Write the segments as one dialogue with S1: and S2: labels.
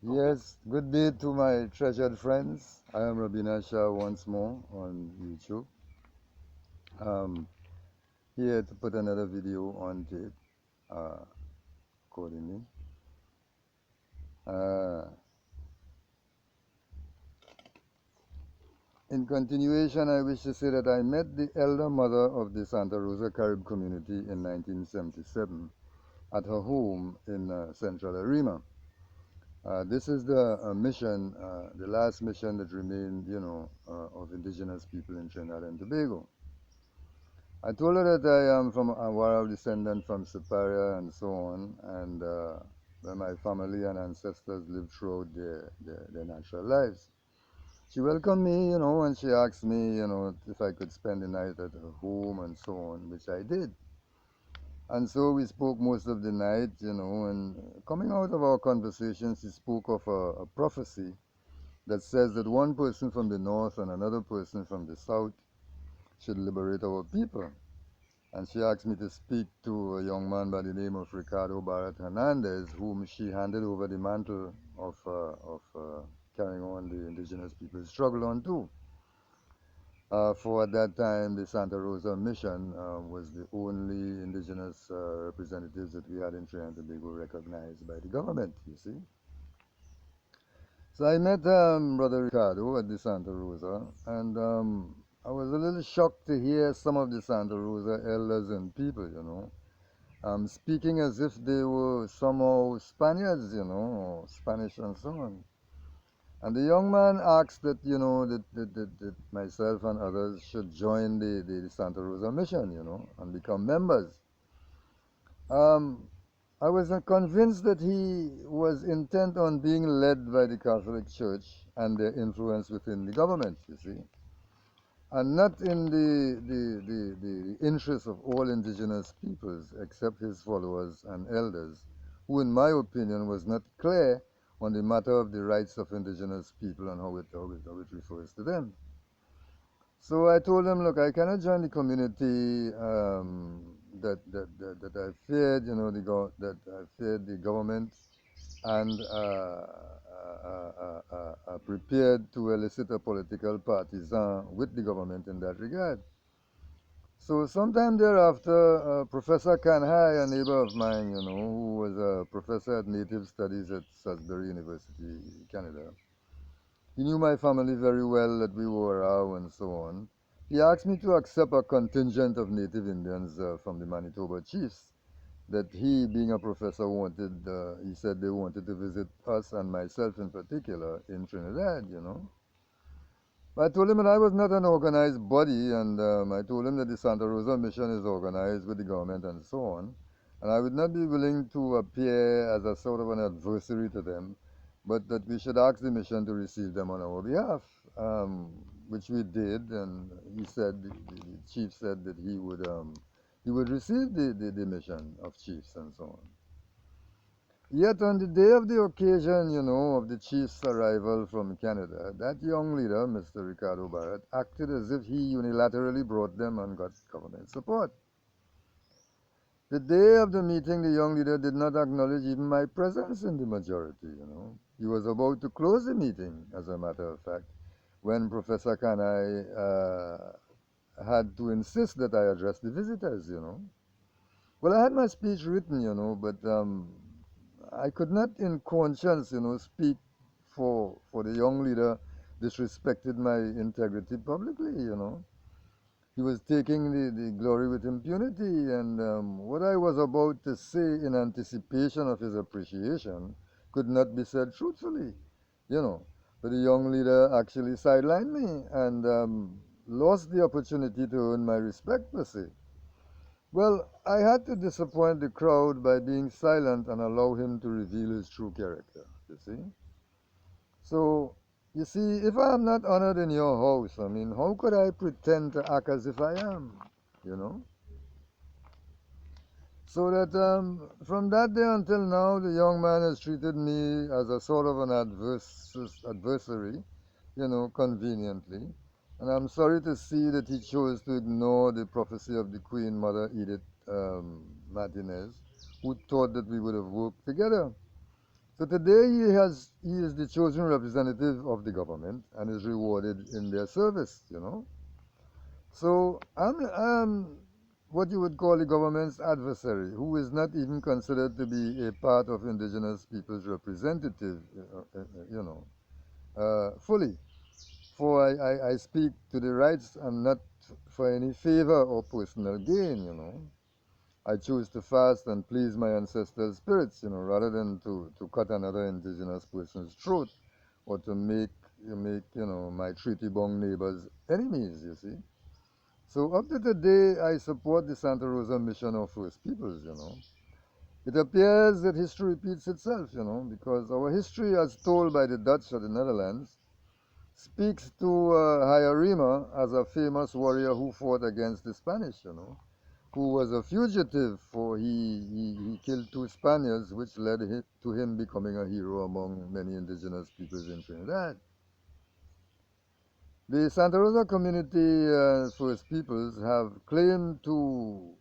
S1: Yes, good day to my treasured friends. I am Rabina Shah once more on YouTube. Um, Here to put another video on tape uh, accordingly. Uh, in continuation, I wish to say that I met the elder mother of the Santa Rosa Carib community in 1977 at her home in Central Arima. This is the mission, the last mission that remained, of indigenous people in Trinidad and Tobago. I told her that I am from a Warao descendant from Siparia and so on, and where my family and ancestors lived throughout their natural lives. She welcomed me, and she asked me, if I could spend the night at her home and so on, which I did. And so we spoke most of the night, and coming out of our conversation, she spoke of a prophecy that says that one person from the north and another person from the south should liberate our people. And she asked me to speak to a young man by the name of Ricardo Barrett Hernandez, whom she handed over the mantle of carrying on the indigenous people's struggle on too. For at that time, the Santa Rosa mission was the only indigenous representatives that we had in Trinidad and Tobago recognized by the government, you see. So I met Brother Ricardo at the Santa Rosa, and I was a little shocked to hear some of the Santa Rosa elders and people, speaking as if they were somehow Spaniards, or Spanish and so on. And the young man asked that, that myself and others should join the Santa Rosa mission, and become members. Um, I was not convinced that he was intent on being led by the Catholic Church and their influence within the government, you see, and not in the interest of all indigenous peoples except his followers and elders, who, in my opinion, was not clear on the matter of the rights of indigenous people and how it refers to them. So I told him, look, I cannot join the community that I feared, that I feared the government and prepared to elicit a political partisan with the government in that regard. So sometime thereafter, Professor Kanhai, a neighbor of mine, who was a professor at Native Studies at Salisbury University, Canada, he knew my family very well, that we were around and so on. He asked me to accept a contingent of Native Indians from the Manitoba chiefs that he, being a professor, wanted, he said they wanted to visit us and myself in particular in Trinidad, I told him that I was not an organized body, and I told him that the Santa Rosa mission is organized with the government and so on, and I would not be willing to appear as a sort of an adversary to them, but that we should ask the mission to receive them on our behalf, which we did, and he said, the chief said that he would receive the mission of chiefs and so on. Yet on the day of the occasion, of the chief's arrival from Canada, that young leader, Mr. Ricardo Barrett, acted as if he unilaterally brought them and got government support. The day of the meeting, the young leader did not acknowledge even my presence in the majority. He was about to close the meeting, as a matter of fact, when Professor Kanai had to insist that I address the visitors. Well, I had my speech written, but I could not in conscience, speak for the young leader disrespected my integrity publicly. He was taking the glory with impunity, and what I was about to say in anticipation of his appreciation could not be said truthfully, you know. But the young leader actually sidelined me and lost the opportunity to earn my respect, per se. Well, I had to disappoint the crowd by being silent and allow him to reveal his true character, you see. So, you see, if I am not honored in your house, I mean, how could I pretend to act as if I am, you know? So that from that day until now, the young man has treated me as a sort of an adversary, conveniently. And I'm sorry to see that he chose to ignore the prophecy of the Queen Mother Edith Martinez, who thought that we would have worked together. So today he is the chosen representative of the government and is rewarded in their service. So I'm what you would call the government's adversary, who is not even considered to be a part of indigenous people's representative, fully. For I speak to the rights and not for any favor or personal gain. I choose to fast and please my ancestors' spirits, rather than to cut another indigenous person's throat or to make my treaty-bound neighbors enemies, you see. So up to today, I support the Santa Rosa mission of First Peoples. It appears that history repeats itself, because our history as told by the Dutch of the Netherlands speaks to Hayarima as a famous warrior who fought against the Spanish, who was a fugitive, for he killed 2 Spaniards, which led to him becoming a hero among many indigenous peoples in Trinidad. The Santa Rosa community First Peoples have claimed to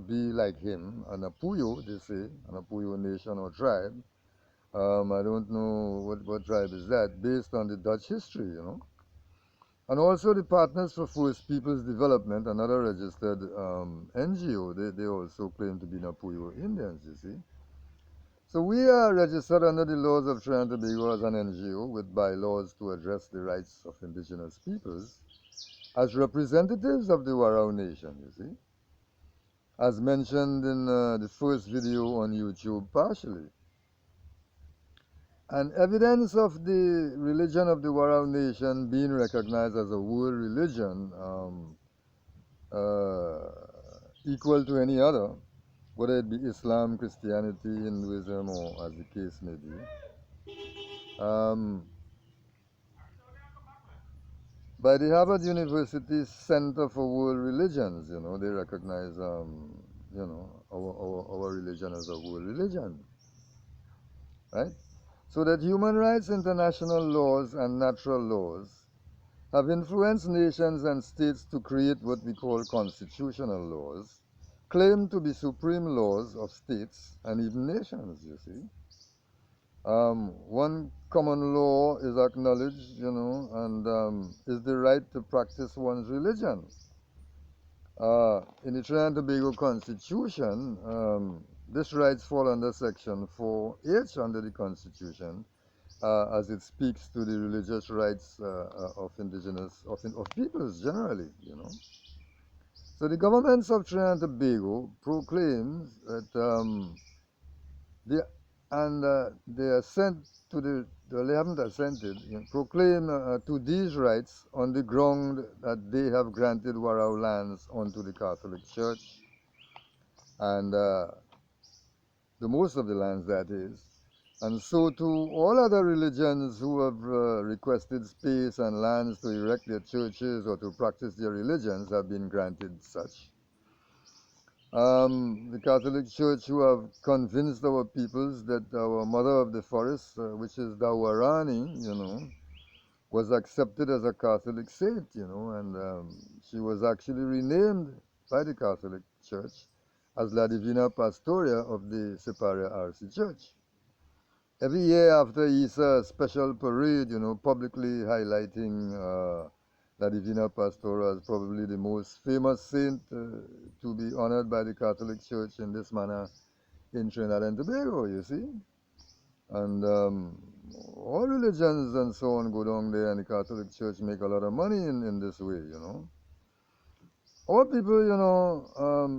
S1: be like him, an Apuyo, they say, an Apuyo nation or tribe. I don't know what tribe is that, based on the Dutch history. And also the Partners for First Peoples Development, another registered NGO, they also claim to be Napuyo Indians, you see. So we are registered under the laws of Trinidad and Tobago as an NGO with bylaws to address the rights of indigenous peoples as representatives of the Warao Nation, you see, as mentioned in the first video on YouTube partially. And evidence of the religion of the Warao Nation being recognized as a world religion uh, equal to any other, whether it be Islam, Christianity, Hinduism, or as the case may be. By the Harvard University Center for World Religions, they recognize, our religion as a world religion, right? So that human rights, international laws, and natural laws have influenced nations and states to create what we call constitutional laws, claimed to be supreme laws of states and even nations, you see. One common law is acknowledged, and is the right to practice one's religion. In the Trinidad and Tobago Constitution, this rights fall under Section 4H under the Constitution, as it speaks to the religious rights of indigenous, of peoples generally. So the governments of Trinidad and Tobago proclaims that they, and they assent to well, they haven't assented, proclaim to these rights on the ground that they have granted Warao lands unto the Catholic Church, and the most of the lands, that is. And so to all other religions who have requested space and lands to erect their churches or to practice their religions have been granted such. The Catholic Church, who have convinced our peoples that our mother of the forest, which is Dawarani, was accepted as a Catholic saint, and she was actually renamed by the Catholic Church as La Divina Pastoria of the Separia RC Church. Every year after Easter, a special parade, publicly highlighting La Divina Pastora as probably the most famous saint to be honored by the Catholic Church in this manner in Trinidad and Tobago, you see. And all religions and so on go down there, and the Catholic Church make a lot of money in this way. All people,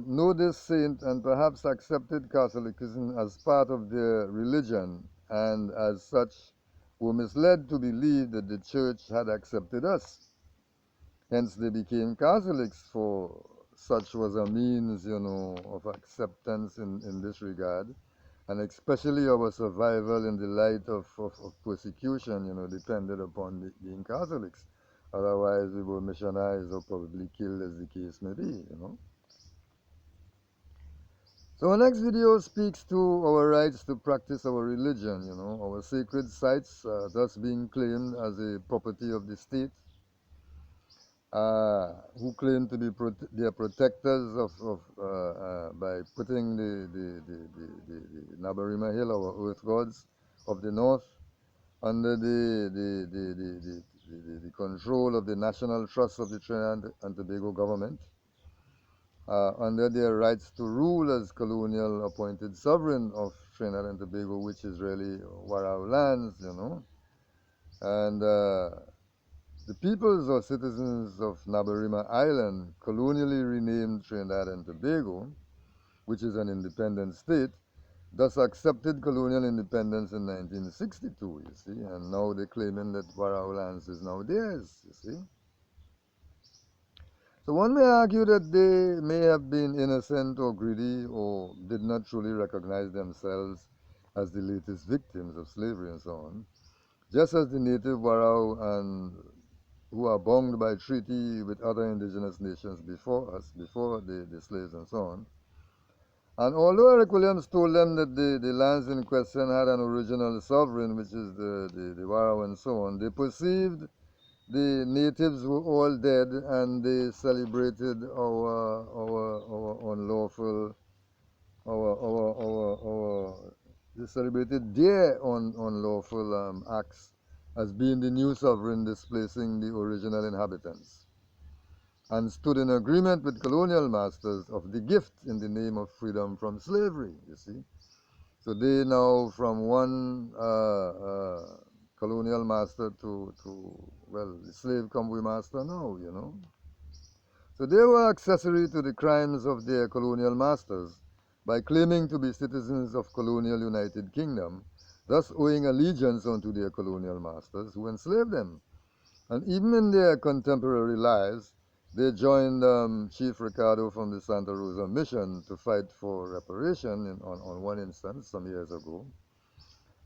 S1: know this saint and perhaps accepted Catholicism as part of their religion, and as such were misled to believe that the church had accepted us. Hence they became Catholics, for such was a means, of acceptance in this regard, and especially our survival in the light of persecution, depended upon being Catholics. Otherwise, we were missionized or probably killed, as the case may be. So our next video speaks to our rights to practice our religion, our sacred sites thus being claimed as a property of the state, who claim to be their protectors by putting the Nabarima Hill, our earth gods, of the North under the control of the National Trust of the Trinidad and Tobago government, under their rights to rule as colonial appointed sovereign of Trinidad and Tobago, which is really Warao lands, And the peoples or citizens of Nabarima Island, colonially renamed Trinidad and Tobago, which is an independent state, thus accepted colonial independence in 1962, you see, and now they're claiming that Warao lands is now theirs, you see. So one may argue that they may have been innocent or greedy or did not truly recognize themselves as the latest victims of slavery and so on, just as the native Warao and who are bound by treaty with other indigenous nations before us, before the slaves and so on. And although Eric Williams told them that the lands in question had an original sovereign, which is the Warao and so on, they perceived the natives were all dead and they celebrated our unlawful, they celebrated their unlawful acts as being the new sovereign displacing the original inhabitants, and stood in agreement with colonial masters of the gift in the name of freedom from slavery, you see. So they now from one colonial master well, the slave come we master now. So they were accessory to the crimes of their colonial masters by claiming to be citizens of colonial United Kingdom, thus owing allegiance unto their colonial masters who enslaved them. And even in their contemporary lives, they joined Chief Ricardo from the Santa Rosa mission to fight for reparation on one instance some years ago.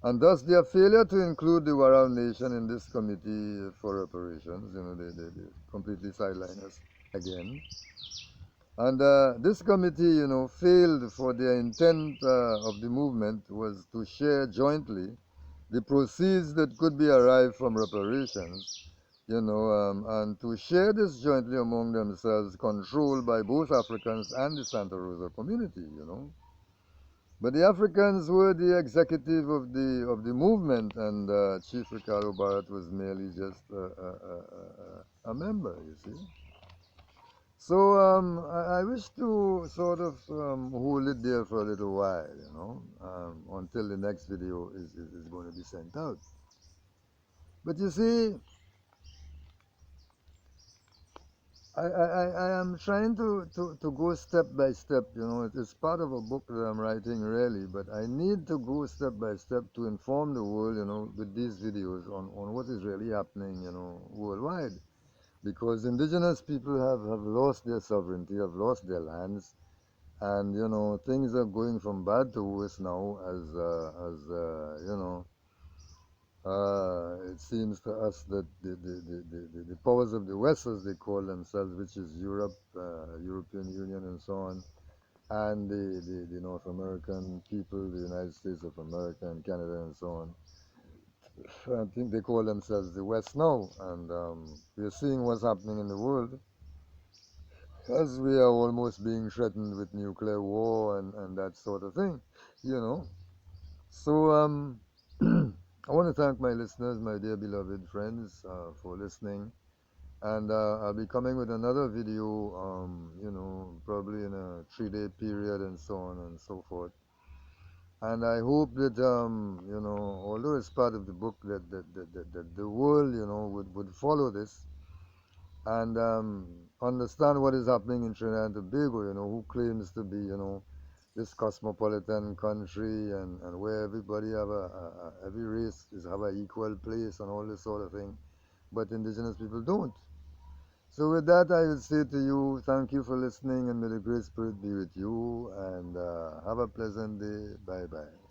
S1: And thus their failure to include the Warao Nation in this committee for reparations, they completely sideline us again. And this committee, failed, for their intent of the movement was to share jointly the proceeds that could be arrived from reparations, and to share this jointly among themselves, controlled by both Africans and the Santa Rosa community. But the Africans were the executive of the movement, and Chief Ricardo Barrett was merely just a member, you see. So I wish to sort of hold it there for a little while, until the next video is going to be sent out. But you see, I am trying to go step by step, it's part of a book that I'm writing really, but I need to go step by step to inform the world, with these videos on what is really happening, worldwide. Because indigenous people have lost their sovereignty, have lost their lands, and things are going from bad to worse now it seems to us that the powers of the West, as they call themselves, which is Europe, European Union and so on, and the North American people, the United States of America and Canada and so on, I think they call themselves the West now, and we are seeing what's happening in the world, as we are almost being threatened with nuclear war and that sort of thing, So I want to thank my listeners, my dear beloved friends, for listening. And I'll be coming with another video, probably in a 3-day period and so on and so forth. And I hope that, although it's part of the book, that the world, would follow this and understand what is happening in Trinidad and Tobago, who claims to be, this cosmopolitan country and where everybody every race have an equal place and all this sort of thing, but indigenous people don't. So with that, I will say to you, thank you for listening, and may the Great Spirit be with you, and have a pleasant day. Bye-bye.